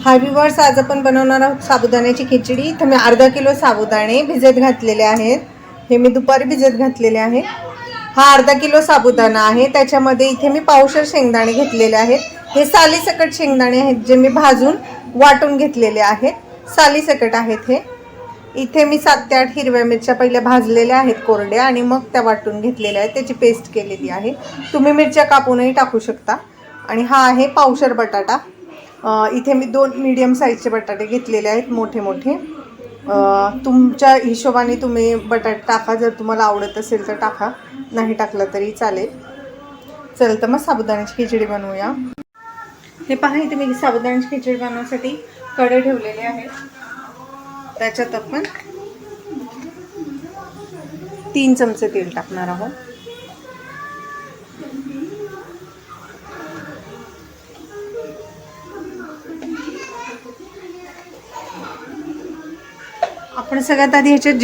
हाय viewers, आज आपण बनवणार आहोत साबुदाण्याची खिचडी। इथे मी अर्धा किलो साबुदाणे भिजत घातलेले आहेत। हे मी दुपारी भिजत घातलेले आहे। हा अर्धा किलो साबुदाणा आहे। त्याच्यामध्ये इथे मी पावशेर शेंगदाणे घेतलेले आहेत। हे सालीसकट शेंगदाणे आहेत जे मी भाजून वाटून घेतलेले आहेत। सालीसकट आहेत हे। इथे मी 7 ते 8 हिरव्या मिरच्या पहिल्या भाजलेल्या आहेत कोरड्या आणि मग त्या वाटून घेतलेल्या आहेत। त्याची पेस्ट केलेली आहे। तुम्ही मिरच्या कापूनही टाकू शकता। आणि हा आहे पावशेर बटाटा। इथे मी 2 मीडियम साईजचे बटाटे घेतलेले आहेत, मोठे मोठे। तुमच्या हिशोबाने तुम्ही बटाटे टाका, जर तुम्हाला आवडत असेल तर टाका, नाही टाकलं तरी चालेल। चल तर मग साबुदाण्याची खिचडी बनवूया। हे पहा, इथे मी साबुदाण्याची खिचडी बनवण्यासाठी कढई ठेवलेली आहे। त्याच्यात आपण 3 चमचे तेल टाकणार आहोत। आपण सगळ्यात आधी ह्याच्यात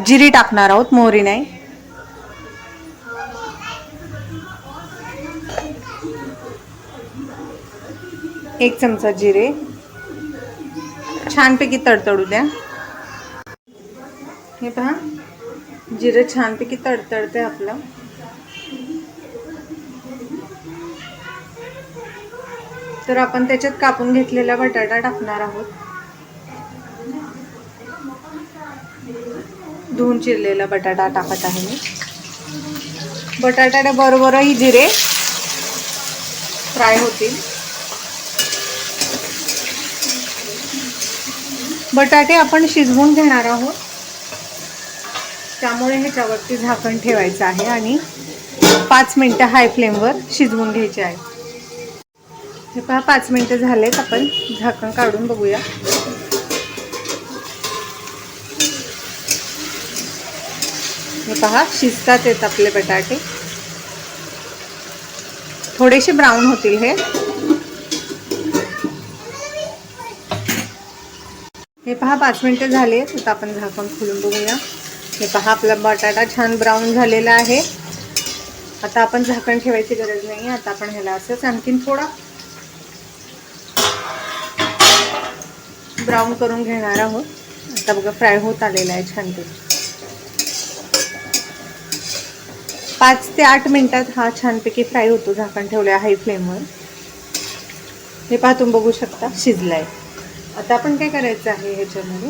जिरी टाकणार आहोत, मोहरी नाही। एक चमचा जिरे छानपैकी तडतडू द्या। हे पहा, जिरे छानपैकी तडतडते आपलं। तर आपण त्याच्यात कापून घेतलेला बटाटा टाकणार आहोत। धुवून चिरलेला बटाटा टाकत आहे मी। बटाट्या बरोबरही जिरे फ्राय होतील। बटाटे आपण शिजवून घेणार आहोत, त्यामुळे ह्याच्यावरती झाकण ठेवायचं आहे आणि 5 मिनिटं हाय फ्लेमवर शिजवून घ्यायचे आहे। हे पहा, 5 मिनिटं झालेत। आपण झाकण काढून बघूया। हे पहा, शिजतात आहेत आपले बटाटे। थोडेसे ब्राऊन होतील हे। हे पहा, 5 मिनिटं झाले। आता आपण झाकण खोलून बघूया। हे पहा, आपला बटाटा छान ब्राऊन झालेला आहे। आता आपण झाकण ठेवायची गरज नाही। आता आपण ह्याला असंच आणखीन थोडा ब्राऊन करून घेणार आहोत। आता बघा, फ्राय होत आलेला आहे छानपैकी। 5 ते 8 मिनिटात हा छानपैकी फ्राय होतो, झाकण ठेवले हाय फ्लेमवर। हे पहा, तुम्ही बघू शकता शिजलाय। आता आपण काय करायचं आहे, ह्याच्यामध्ये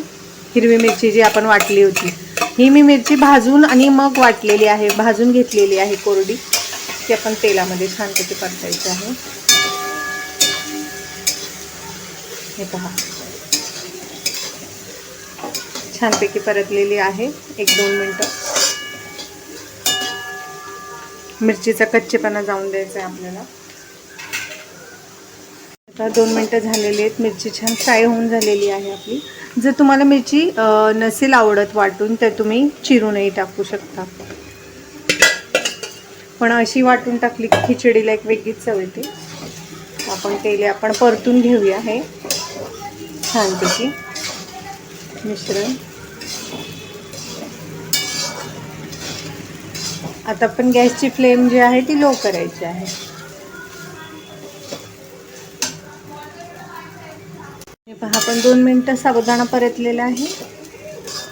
हिरवी मिरची जी आपण वाटली होती, ही मी मिरची भाजून आणि मग वाटलेली आहे, भाजून घेतलेली आहे कोरडी। ती आपण तेलामध्ये छानपैकी परतायची आहे। हे पहा, छानपैकी परतलेली आहे। 1-2 मिनिटं मिरचीचा कच्चेपणा जाऊन द्यायचा आहे आपल्याला। आता 2 मिनिटं झालेली आहेत। मिरची छान फ्राय होऊन झालेली आहे आपली। जर तुम्हाला मिरची नसेल आवडत वाटून, तर तुम्ही चिरूनही टाकू शकता, पण अशी वाटून टाकली की खिचडीला एक वेगळीच चव येते। आपण परतून घेऊया हे छानपैकी मिश्रण। आता आपण गॅसची फ्लेम जी आहे ती लो करायची आहे। हे पहा, आपण 2 मिनिटं साबुदाणा परतलेला आहे।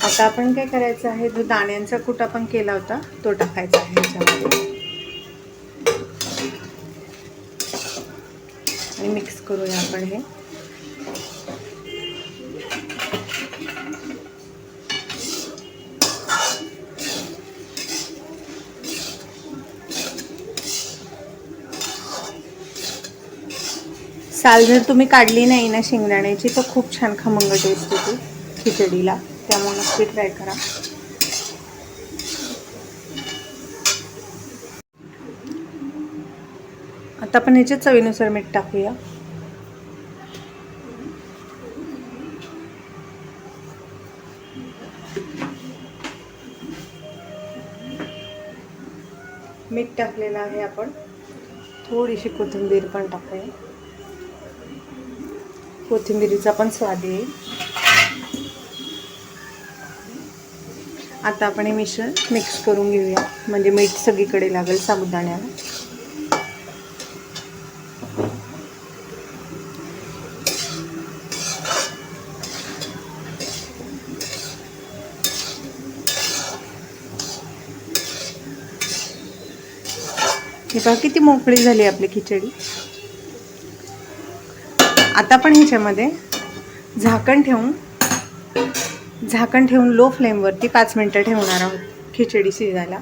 आता आपण काय करायचं आहे, जो दाण्यांचा कूट आपण केला होता तो टाकायचा आहे ह्याच्यामध्ये आणि मिक्स करूया आपण हे। साल जर तुम्ही काढली नाही ना शेंगदाण्याची, तर खूप छान खमंग टेस्ट येते खिचडीला, त्यामुळे नक्की ट्राय करा। आता आपण ह्याच्यात चवीनुसार मीठ टाकूया। मीठ टाकलेलं आहे आपण। थोडीशी कोथिंबीर पण टाकूया, कोथिंबीरीचा पण स्वाद येईल। आता आपण हे मिश्रण मिक्स करून घेऊया, म्हणजे मीठ सगळीकडे लागेल साबुदाण्याला। हे पहा किती मोकळी झाली आपली खिचडी. आता आपण ह्याच्यामध्ये झाकण ठेवून लो फ्लेमवरती 5 मिनटं ठेवणार आहोत खिचडी शिजायला.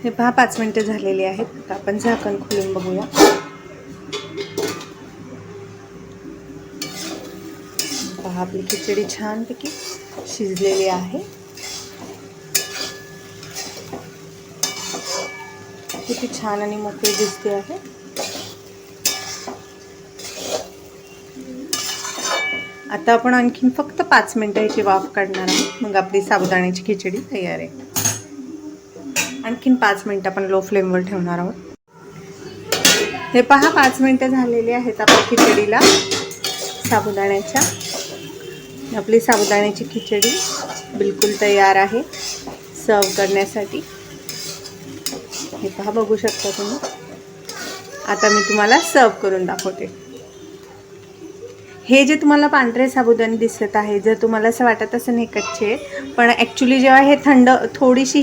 हे पहा 5 मिनटं झालेली आहेत. आता आपण झाकण खोलून बघूया. पहा आपली खिचडी छानपैकी शिजलेली आहे. किती छान आणि मोकळी दिसते आहे. आता आपण आणखीन फक्त 5 मिनटं याची वाफ काढणार आहोत. मग आपली साबुदाण्याची खिचडी तयार आहे. आणखीन 5 मिनटं आपण लो फ्लेमवर ठेवणार आहोत. हे पहा 5 मिनटं झालेली आहेत आपल्या खिचडीला साबुदाण्याच्या. आपली साबुदाण्याची खिचडी बिलकुल तयार आहे सर्व करण्यासाठी. हे पहा बघू शकता तुम्ही. आता मी तुम्हाला सर्व करून दाखवते. हे जे तुम्हाला पांढरे साबुदाणे दिसत आहे, जर तुम्हाला असं वाटत असेल हे कच्चे, पण ॲक्च्युली जेव्हा हे थंड थोडीशी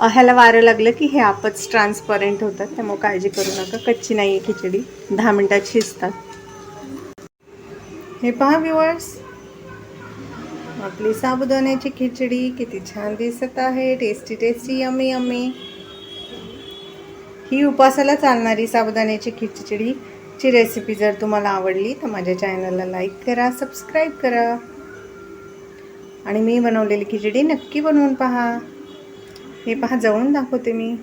ह्याला वारं लागलं की हे आपच ट्रान्सपरंट होतात. त्यामुळे काळजी करू नका, कच्ची नाही आहे खिचडी, 10 मिनटात शिजतात. हे पहा व्ह्यूअर्स, आपली साबुदाण्याची खिचडी किती छान दिसत आहे. Tasty tasty yummy yummy. ही उपासाला चालणारी साबुदाण्याची खिचडीची रेसिपी जर तुम्हाला आवडली तर माझ्या चॅनलला लाईक करा, सबस्क्राईब करा आणि मी बनवलेली खिचडी नक्की बनवून पहा. हे पहा जवळून दाखवते मी.